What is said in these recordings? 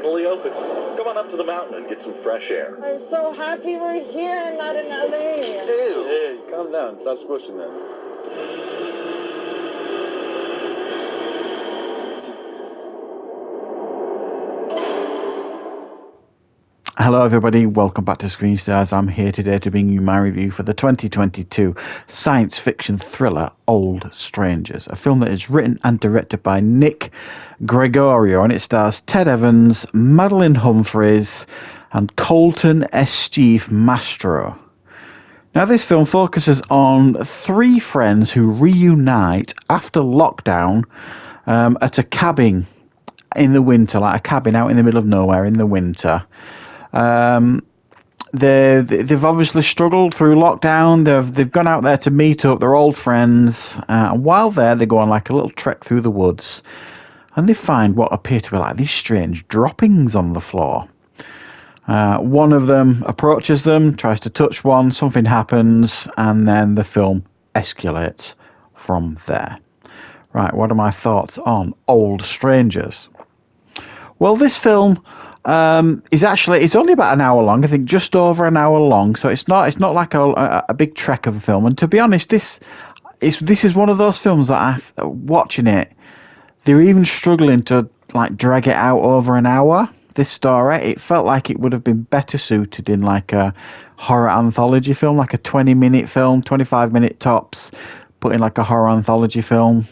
finally open. Come on up to the mountain and get some fresh air. I'm so happy we're here and not in LA. Hey, calm down. Stop squishing them. Hello everybody, welcome back to Screenstars. I'm here today to bring you my review for the 2022 science fiction thriller Old Strangers, a film that is written and directed by Nick Gregorio, and it stars Ted Evans, Madeline Humphreys and Colton Esteve Mastro. Now this film focuses on three friends who reunite after lockdown at a cabin in the winter, like a cabin out in the middle of nowhere in the winter. They've obviously struggled through lockdown. They've gone out there to meet up. They're old friends, and while there, they go on like a little trek through the woods, and they find what appear to be like these strange droppings on the floor. One of them approaches them, tries to touch one. Something happens, and then the film escalates from there. Right, what are my thoughts on Old Strangers? Well, this film it's only about an hour long. I think just over an hour long. So it's not like a big trek of a film. And to be honest, this is one of those films that watching it, they're even struggling to like drag it out over an hour. This story, it felt like it would have been better suited in like a horror anthology film, like a 20-minute film, 25-minute tops, put in like a horror anthology film.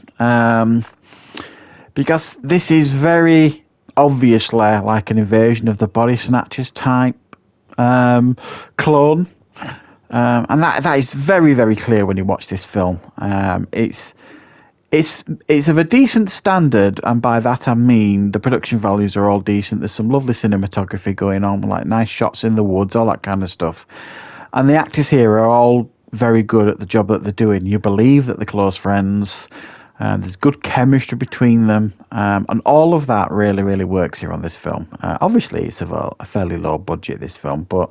Because this is very obviously like an Invasion of the Body Snatchers type clone, and that is very, very clear when you watch this film. It's of a decent standard, and by that I mean the production values are all decent. There's some lovely cinematography going on, like nice shots in the woods, all that kind of stuff. And the actors here are all very good at the job that they're doing. You believe that they're close friends. There's good chemistry between them, and all of that really, really works here on this film. Obviously, it's a fairly low budget, this film, but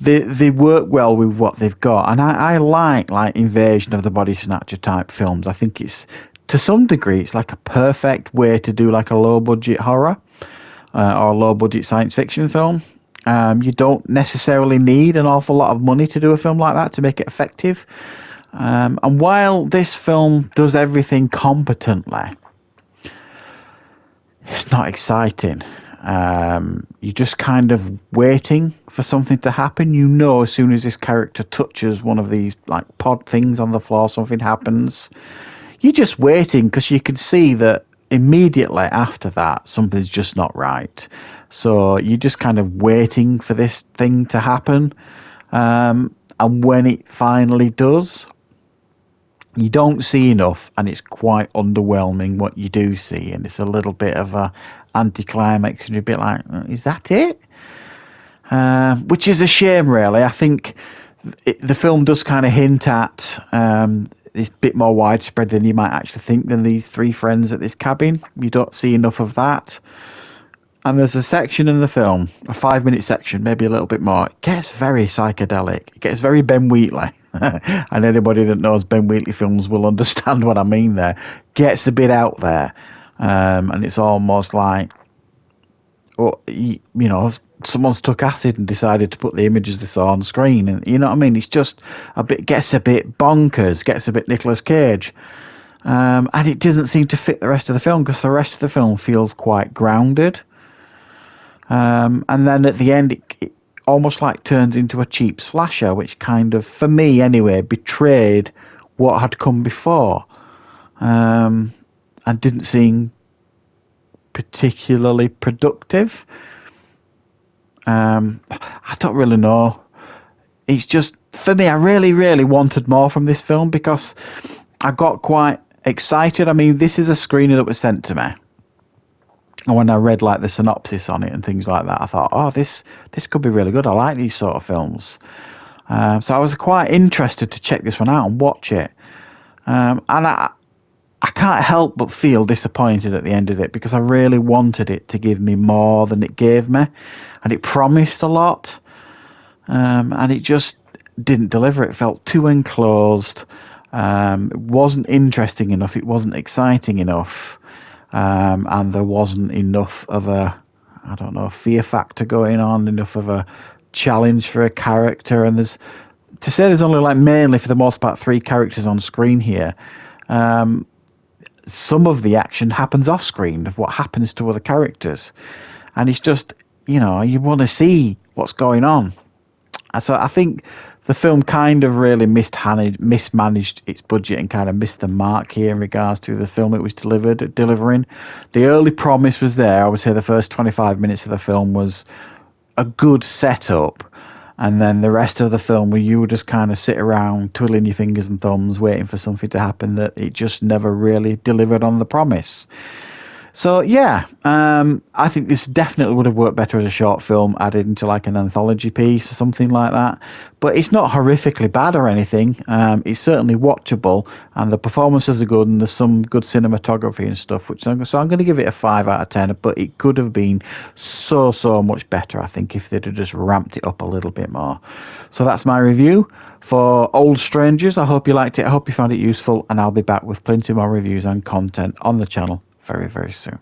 they work well with what they've got. And I like Invasion of the Body Snatcher type films. I think it's, to some degree, it's like a perfect way to do like a low budget horror or a low budget science fiction film. You don't necessarily need an awful lot of money to do a film like that to make it effective. And while this film does everything competently, it's not exciting. You're just kind of waiting for something to happen. You know, as soon as this character touches one of these like pod things on the floor, something happens. You're just waiting because you can see that immediately after that, something's just not right. So you're just kind of waiting for this thing to happen. And when it finally does, you don't see enough, and it's quite underwhelming what you do see, and it's a little bit of a anticlimax, and you're a bit like, is that it? Which is a shame, really. I think the film does kind of hint at it's a bit more widespread than you might actually think than these three friends at this cabin. You don't see enough of that. And there's a section in the film, a 5-minute section, maybe a little bit more. It gets very psychedelic. It gets very Ben Wheatley. And anybody that knows Ben Wheatley films will understand what I mean there. Gets a bit out there. And it's almost like, you know, someone's took acid and decided to put the images they saw on screen. And you know what I mean? It's just gets a bit bonkers, gets a bit Nicolas Cage. And it doesn't seem to fit the rest of the film, because the rest of the film feels quite grounded. And then at the end, it almost like turns into a cheap slasher, which kind of, for me anyway, betrayed what had come before, and didn't seem particularly productive. I don't really know. It's just, for me, I really, really wanted more from this film, because I got quite excited. I mean, this is a screener that was sent to me. And when I read like the synopsis on it and things like that, I thought, oh, this could be really good. I like these sort of films. So I was quite interested to check this one out and watch it. And I can't help but feel disappointed at the end of it, because I really wanted it to give me more than it gave me. And it promised a lot. And it just didn't deliver. It felt too enclosed. It wasn't interesting enough. It wasn't exciting enough. And there wasn't enough of a I don't know, fear factor going on, enough of a challenge for a character. And there's only like mainly for the most part 3 characters on screen here. Some of the action happens off screen of what happens to other characters, and it's just, you want to see what's going on. So I think the film kind of really mismanaged its budget and kind of missed the mark here in regards to the film it was delivering. The early promise was there. I would say the first 25 minutes of the film was a good setup, and then the rest of the film where you would just kind of sit around twiddling your fingers and thumbs waiting for something to happen that it just never really delivered on the promise. So yeah, I think this definitely would have worked better as a short film, added into like an anthology piece or something like that. But it's not horrifically bad or anything. It's certainly watchable, and the performances are good, and there's some good cinematography and stuff. So I'm going to give it a 5 out of 10. But it could have been so much better, I think, if they'd have just ramped it up a little bit more. So that's my review for Old Strangers. I hope you liked it. I hope you found it useful, and I'll be back with plenty more reviews and content on the channel very soon.